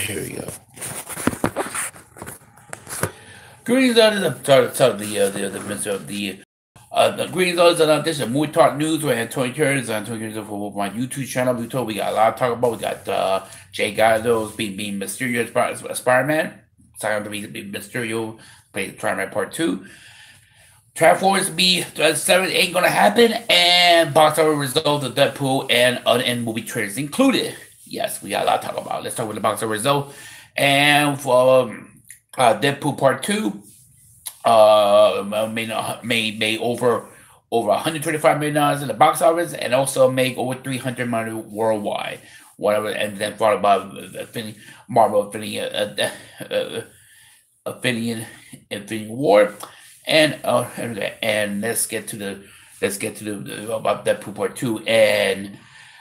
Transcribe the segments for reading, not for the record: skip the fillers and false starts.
Here we go. Greetings, the greetings, this is Movie Talk News with Antonio Gutierrez. Antonio Gutierrez for my YouTube channel. We got a lot to talk about. We got Jay Gallo's being Mysterio as Spider-Man. Signed to be Mysterio, play Spider-Man Part 2. Transformers B7 ain't gonna happen, and box office results of Deadpool and movie trailers included. Yes, we got a lot to talk about. Let's start with the box office result. And for Deadpool Part 2, made over $125 million in the box office, and also made over $300 million worldwide. Whatever, and then followed by Marvel Infinity War, and let's get to the about Deadpool Part 2. And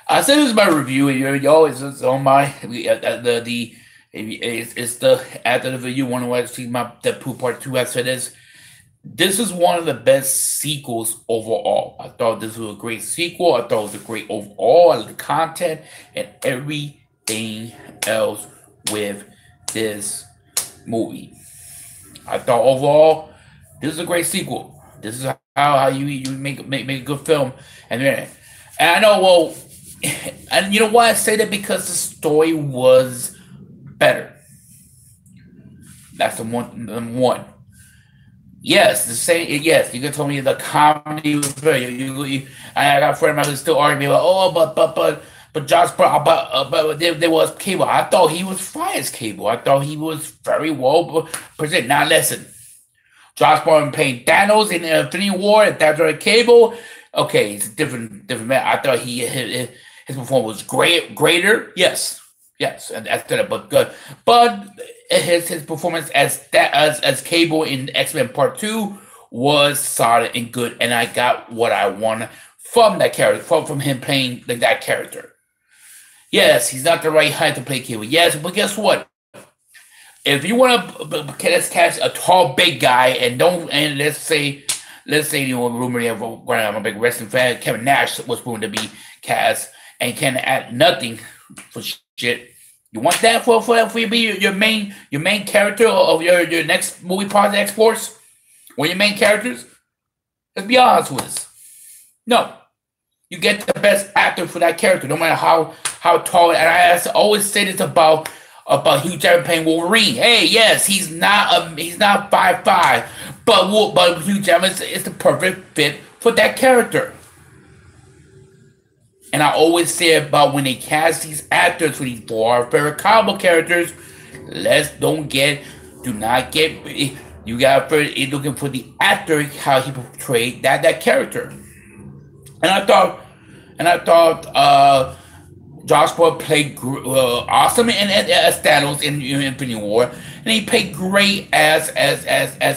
I said this is my review, and it's on my it's the after the video want to see my Deadpool Part 2. I said this is one of the best sequels overall. I thought this was a great sequel. I thought it was a great overall the content and everything else with this movie. I thought overall this is a great sequel. This is how you make a good film. And I know, well, and you know why I say that? Because the story was better. That's the one. Yes, the same. Yes, you can tell me the comedy was better. I got a friend of mine who's still arguing about, but Josh, but there was Cable. I thought he was fine as Cable. I thought he was very well presented. Now listen, Josh Brolin playing Thanos in Infinity War, and that's right, Cable. Okay, it's a different man. I thought his performance was greater. Yes, and that's good, but good. But his performance as Cable in X-Men Part 2 was solid and good, and I got what I wanted from that character, from him playing that character. Yes, he's not the right height to play Cable. Yes, but guess what? If you want to let's cast a tall, big guy, and let's say rumor I'm a big wrestling fan, Kevin Nash was going to be cast and can add nothing for shit. You want that for you be your main character of your next movie project X-Force? One of your main characters? Let's be honest with us. No. You get the best actor for that character, no matter how tall. And I always say this about Hugh Jackman playing Wolverine. Hey, yes, he's not 5'5", but Hugh Jackman is the perfect fit for that character. And I always say about when they cast these actors for these favorite comic characters, do not get you got looking for the actor, how he portrayed that character. And I thought Josh Brolin played awesome as Thanos in Infinity War, and he played great as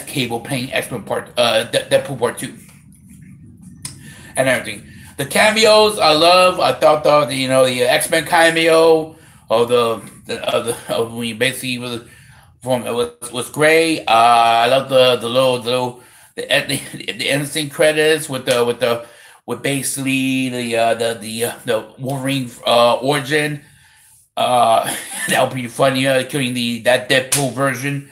Cable playing X-Men Deadpool Part 2, and everything. The cameos I love. I thought the X-Men cameo of when he basically was great. I love the instant credits with basically the Wolverine origin. That would be funny, killing that Deadpool version.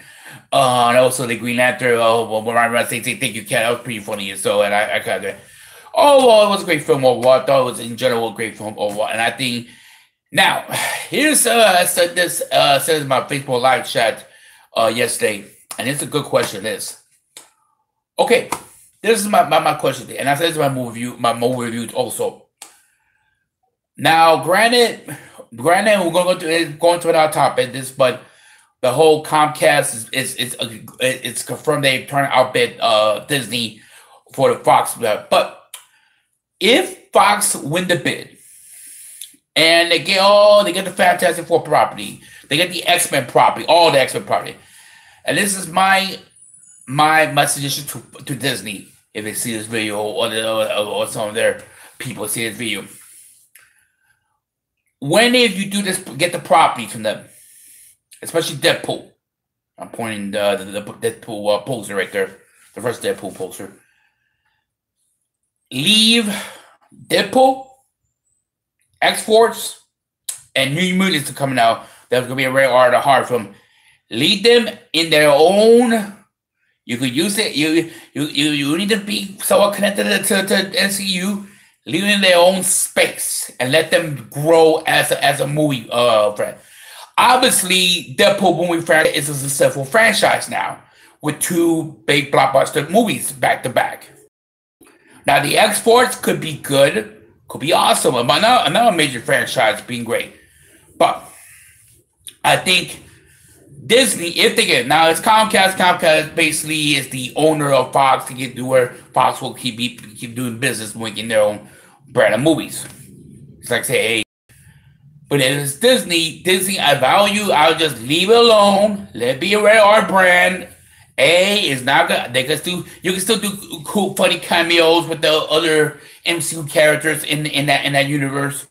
And also the Green Lantern. When I say thank you, Cat, that was pretty funny. So, and I kind of. Overall, it was a great film overall. I thought it was in general a great film overall, and I think now here's I said in my Facebook live chat yesterday, and it's a good question. Okay, this is my question, and I said this is my movie review also. Now, granted, we're going to go into another topic. But the whole Comcast it's confirmed they turn outbid Disney for the Fox, but. If Fox win the bid and they get the Fantastic Four property, they get the X-Men property, all the X-Men property, and this is my suggestion to Disney if they see this video or some of their people see this video. When if you do this, get the property from them, especially Deadpool. I'm pointing the Deadpool poster right there, the first Deadpool poster. Leave Deadpool, X-Force, and New Mutants are coming out That's gonna be a rated R to hard film. Lead them in their own. You could use it. You need to be somewhat connected to NCU. Leave them in their own space and let them grow as a movie friend. Obviously, Deadpool movie franchise is a successful franchise now with 2 big blockbuster movies back to back. Now, the X-Force could be good, could be awesome. Another major franchise being great. But I think Disney, if they get now, it's Comcast. Comcast basically is the owner of Fox to get to where Fox will keep doing business, making their own brand of movies. It's like say, hey, but if it's Disney, I value. I'll just leave it alone. Let it be a rated R brand. It's not good. You can still do cool, funny cameos with the other MCU characters in that universe.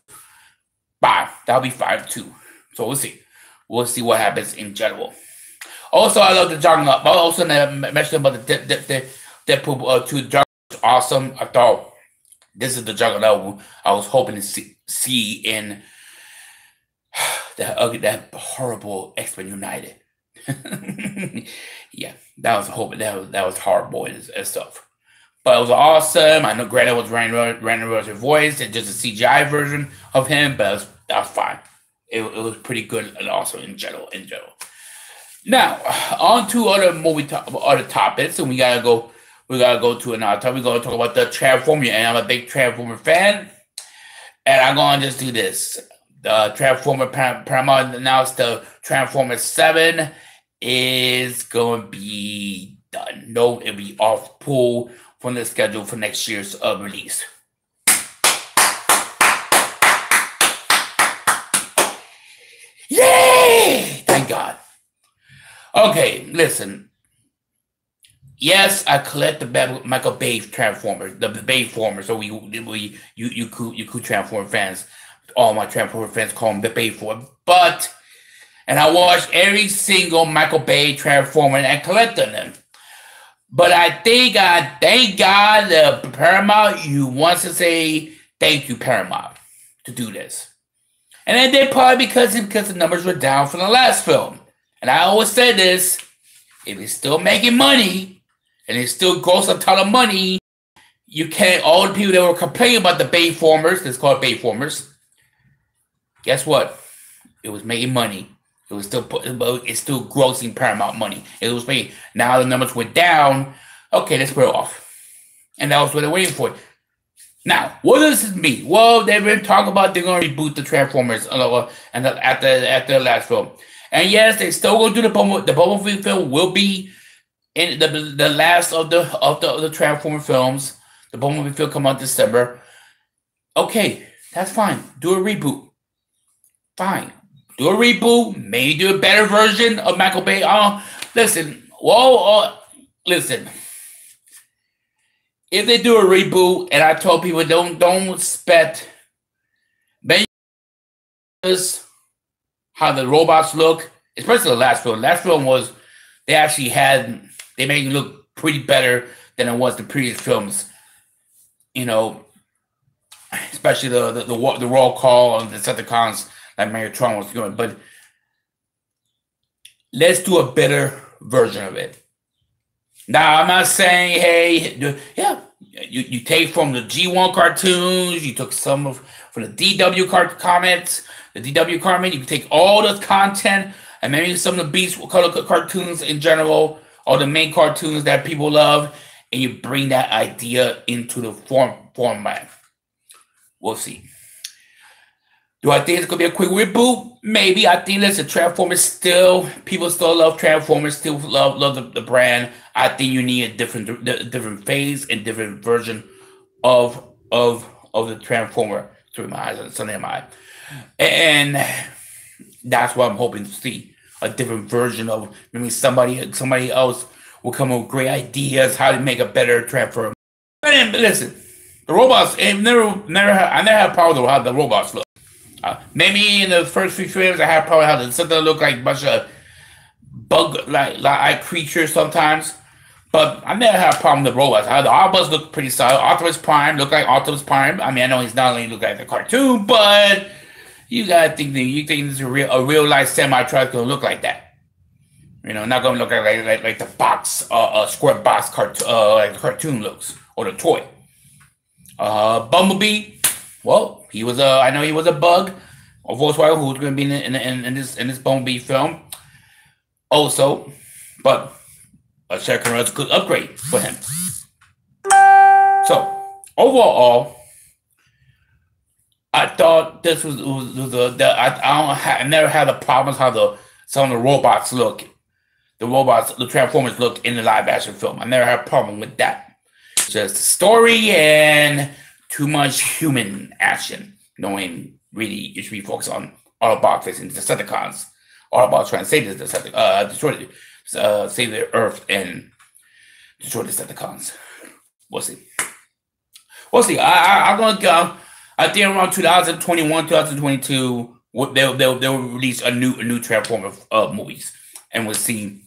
Fine, that'll be fine too. So we'll see. We'll see what happens in general. Also, I love the Juggernaut. I also mentioned about the Deadpool 2 Juggernaut. Awesome. I thought this is the Juggernaut I was hoping to see in that horrible X-Men United. Yeah, that was hoping that was horrible and stuff. But it was awesome. I know granted it was Randy Rosser's voice and just a CGI version of him, but that was fine. It was pretty good and awesome in general. Now, on to other topics, and we gotta go to another topic. We're gonna talk about the Transformer, and I'm a big Transformer fan. And I'm gonna just do this. The Transformer Paramount announced the Transformer 7 is going to be done. No, it'll be off pull from the schedule for next year's release. Yay! Thank God. Okay, listen. Yes, I collect the Michael Bay Transformers, the Bayformers. So you could Transformer fans, all my Transformer fans call them the Bayformers. And I watched every single Michael Bay Transformer and collected them. But I thank God the Paramount, you want to say thank you, Paramount, to do this. And they did probably because the numbers were down from the last film. And I always said this, if it's still making money, and it still grows a ton of money, you can't, all the people that were complaining about the Bayformers, it's called Bayformers, guess what? It was making money. It's still grossing Paramount money. It was making, now the numbers went down. Okay, let's put it off. And that was what they're waiting for. Now, what does this mean? Well, they've been talking about they're going to reboot the Transformers and after the last film. And yes, they still going to do the Bumblebee film will be in the last of the Transformer films. The Bumblebee film come out December. Okay, that's fine. Do a reboot. Fine. Do a reboot. Maybe do a better version of Michael Bay. Listen. Listen. If they do a reboot, and I told people don't expect how the robots look, especially the last film. Last film was they made it look pretty better than it was the previous films. You know, especially the roll call and the Decepticons like Megatron was doing. But let's do a better version of it. Now, I'm not saying, hey, yeah, you take from the G1 cartoons, you took some from the DW comics, the DW comic, you can take all the content and maybe some of the Beast color cartoons in general, or the main cartoons that people love, and you bring that idea into the format. We'll see. Do I think it's going to be a quick reboot? Maybe. I think Transformers people still love Transformers, still love the brand. I think you need a different phase and different version of the Transformer through my eyes and Sunday in my eye. And that's what I'm hoping to see. A different version of maybe somebody else will come up with great ideas how to make a better Transformer. And listen, the robots, I never had a problem with how the robots look. Maybe in the first few trailers, I had probably how something look like a bunch of bug-like creatures sometimes. But I never had a problem with the robots. The Autobots look pretty solid. Optimus Prime look like Optimus Prime. I mean, I know he's not only look like the cartoon, but You gotta think that you think this is a real life semi truck gonna look like that. You know, not gonna look like the box, square box like the cartoon looks or the toy. Bumblebee. Well, he was I know he was a bug, a Volkswagen who's gonna be in this Bumblebee film. Also, but a second was a good upgrade for him. So overall, I thought this was I never had a problem with how some of the robots look. The Transformers look in the live action film. I never had a problem with that. Just the story and too much human action. Knowing really you should be focused on Autobots facing the Decepticons. Autobots trying to save save the Earth and destroy the Decepticons. We'll see. We'll see. I'm gonna go. I think around 2021, 2022, they'll release a new Transformer movies, and we'll see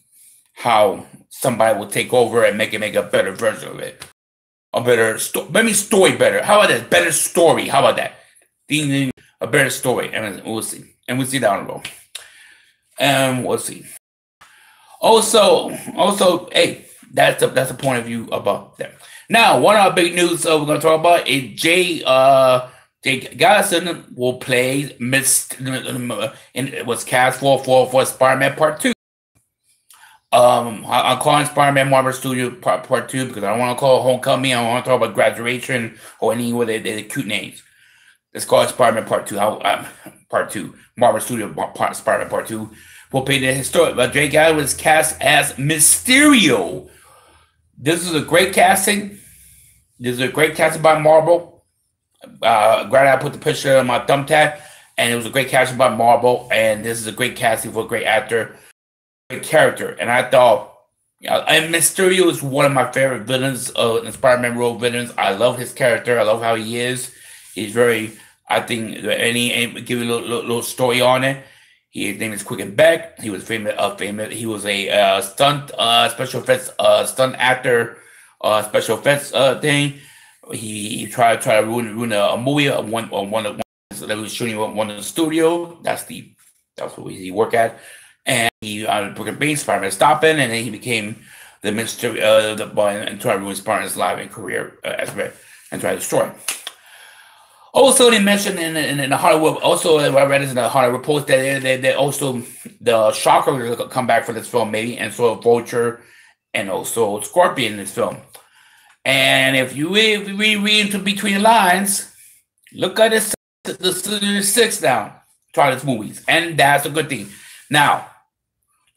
how somebody will take over and make a better version of it, a better story better. How about that? Better story. How about that? A better story, and we'll see, and we'll see down the road, and we'll see. Also, hey, that's the point of view about them. Now, one of our big news we're going to talk about is Jay Gutierrez will play was cast for Spider-Man Part 2. I'm calling Spider-Man Marvel Studio Part 2 because I don't want to call it Homecoming. I don't want to talk about Graduation or any of the cute names. Let's call it Spider-Man Part 2. Part 2. Marvel Studio Spider-Man Part 2 will play the historic. But Jay Gutierrez was cast as Mysterio. This is a great casting. This is a great casting by Marvel. Granted, I put the picture on my thumbtack, and it was a great casting by Marvel. And this is a great casting for a great actor, great character. And I thought, and Mysterio is one of my favorite villains, in Spider-Man role villains. I love his character. I love how he is. He's very, I think, and give you a little story on it. His name is Quick and Beck. He was famous. He was a stunt special effects stunt actor, special effects thing. He tried to ruin a movie. One that was shooting one in the studio. That's what he worked at. And he Brooklyn Bean, Spider-Man stopping, and then he became the Mr. And tried to ruin Spider-Man's life and career and try to destroy him. Also, they mentioned in the Hollywood. Also, I read this in the Hollywood Post that they also the Shocker will come back for this film, maybe, and so Vulture, and also Scorpion in this film. And if you read into between the lines, look at this, the Sinister Six now. Try these movies, and that's a good thing. Now,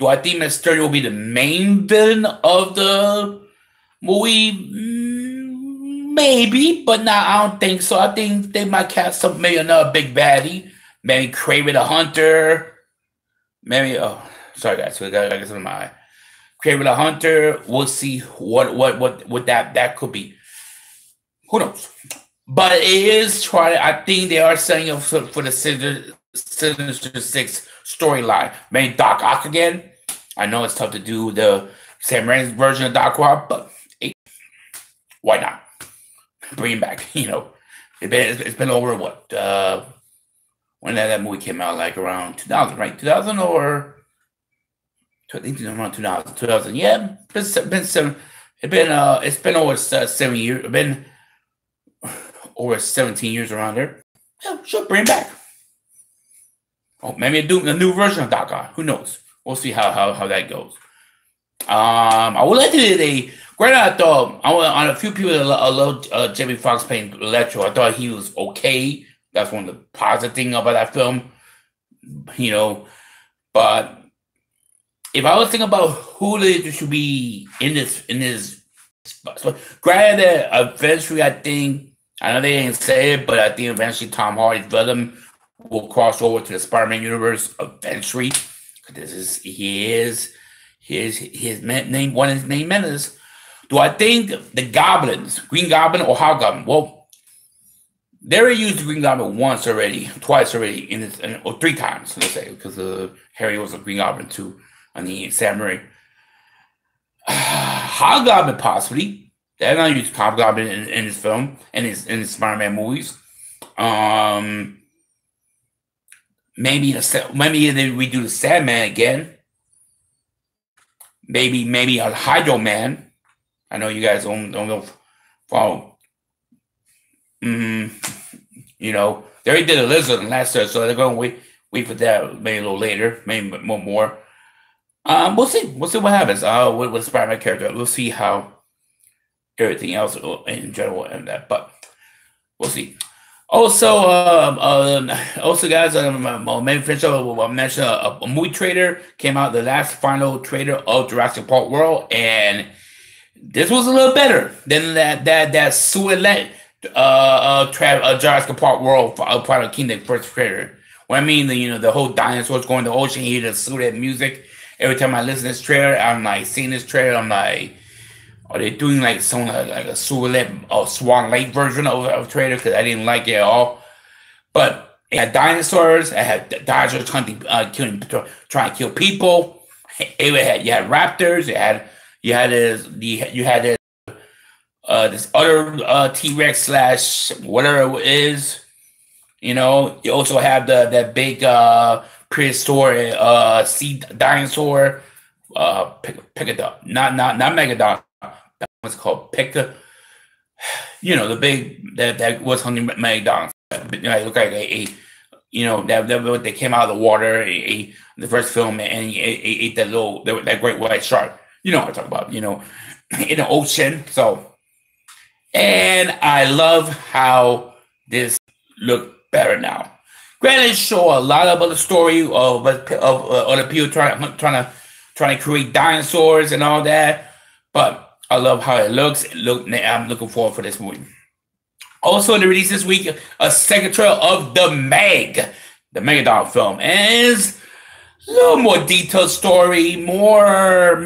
do I think Mysterio will be the main villain of the movie? Maybe, but now I don't think so. I think they might cast maybe another big baddie. Maybe Kraven the Hunter. Maybe, sorry guys, so I got something in my eye. Kraven the Hunter. We'll see what that could be. Who knows? But it is trying. I think they are setting up for the Sinister Six storyline. Maybe Doc Ock again. I know it's tough to do the Sam Raimi's version of Doc Ock, but hey, why not? Bring him back, it's been over what? When that movie came out, like around 2000, right? 2000 or I think around 2000. 2000, yeah. It's been over 7 years. It's been over 17 years around there. Yeah, sure, bring him back. Oh, maybe a new version of Doc Ock. Who knows? We'll see how that goes. I would like to do granted, I thought on a few people that love Jamie Foxx playing Electro. I thought he was okay. That's one of the positive things about that film, But if I was thinking about who they should be in this, granted, eventually I know they didn't say it, but I think eventually Tom Hardy's Venom will cross over to the Spider-Man universe eventually. Because his name, one of his main menace. Do I think the Goblins, Green Goblin or Hobgoblin? Well, they already used the Green Goblin twice already, or three times, let's say, because Harry was a Green Goblin too, on the Samurai. Hobgoblin possibly. They're not used Hobgoblin in this film, in his Spider-Man movies. maybe they redo the Sandman again. Maybe a Hydro Man. I know you guys don't know. Follow. You know, they already did a Lizard in last year, so they're going to wait for that maybe a little later, maybe more. We'll see. We'll see what happens. With Spider-Man character, we'll see how everything else in general and that, but we'll see. Also, guys, maybe finish up. I mentioned a movie trailer came out. The last final trailer of Jurassic Park World, and this was a little better than that Suet Jurassic Park World Final Kingdom first trailer. What I mean, the whole dinosaurs going to the ocean, you hear the Suet music. Every time I listen to this trailer, I'm like seeing this trailer, I'm like, are they doing like some like a Swan Lake version of trailer? Because I didn't like it at all. But it had dinosaurs. It had dinosaurs trying to kill people. You had raptors. You had this other T-Rex slash whatever it is. You also have that big prehistoric sea dinosaur. Picadon, not Megadon. What's called Pika. The big that was hunting Megadon. It looked like that what they came out of the water. The first film, and he ate that great white shark. You know what I'm talking about. In the ocean. So, and I love how this looked better now. Granted, show a lot about the story of other people trying to create dinosaurs and all that, but I love how it looks. I'm looking forward for this movie. Also, they released this week a second trailer of the Megadon film, and it's a little more detailed story, more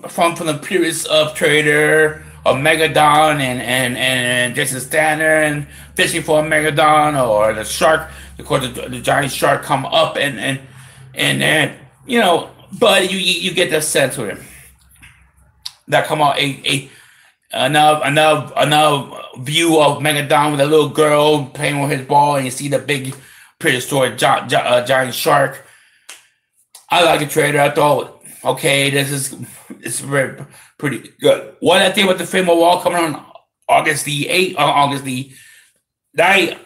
from the previous trailer of Megadon and Jason Statham and fishing for a Megadon, or the shark, because the giant shark come up and then but you get the sense of it. That come out another view of Megadon with a little girl playing with his ball, and you see the big prehistoric giant shark. I like the trailer. I thought, okay, it's very pretty good. What I think about the film overall, coming on August the 8th, August the 9th.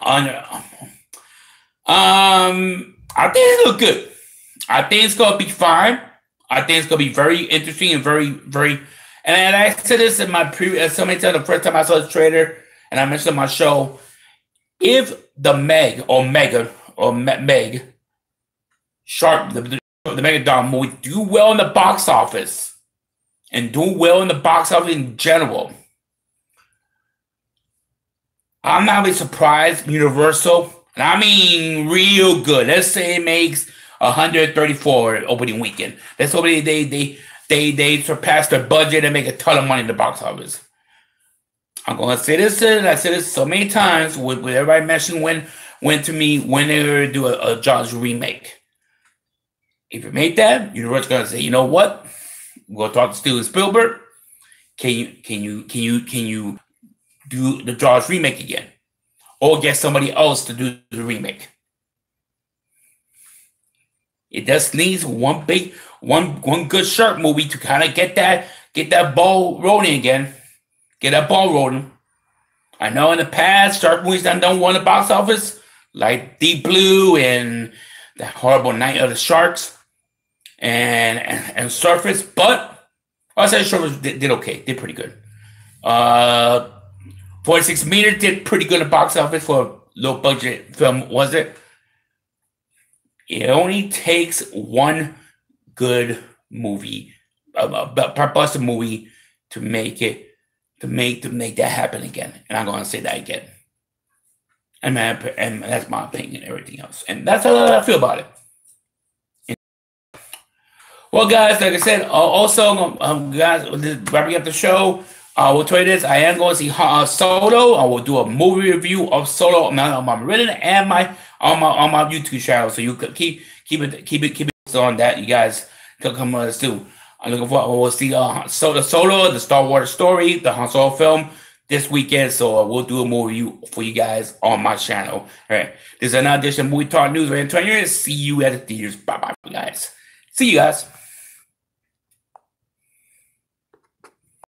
I think it look good. I think it's gonna be fine. I think it's gonna be very interesting and very, very. And I said this in my previous, somebody said the first time I saw this trailer, and I mentioned on my show, if the Meg Shark, the Megadon movie, do well in the box office, and do well in the box office in general, I'm not really surprised. Universal, and I mean real good. Let's say it makes 134 opening weekend. Let's hope they surpass their budget and make a ton of money in the box office. I'm gonna say this, and I said this so many times. With everybody mentioning when they're gonna do a Jaws remake. If you make that, Universal's gonna say, you know what? We'll talk to Steven Spielberg. Can you do the Jaws remake again, or get somebody else to do the remake? It just needs one good shark movie to kind of get that ball rolling again. Get that ball rolling. I know in the past shark movies done well in the box office, like Deep Blue and the horrible Night of the Sharks and Surface, but I'll say Surface did okay, did pretty good. 46 Meters did pretty good in the box office for a low budget film, was it? It only takes one good movie, a blockbuster movie, to make that happen again. And I'm going to say that again. And that's my opinion and everything else. And that's how I feel about it. Well, guys, like I said, also, guys, wrapping up the show, we'll tell you this. I am going to see Solo. I will do a movie review of Solo on my written and on my YouTube channel. So you could keep it on that. You guys can come us too. I'm looking forward. We'll see Solo, the Star Wars story, the Han Solo film. this weekend, so we'll do a movie review for you guys on my channel. All right, this is another edition of Movie Talk News. We're Antonio. See you at the theaters. Bye bye, guys. See you guys.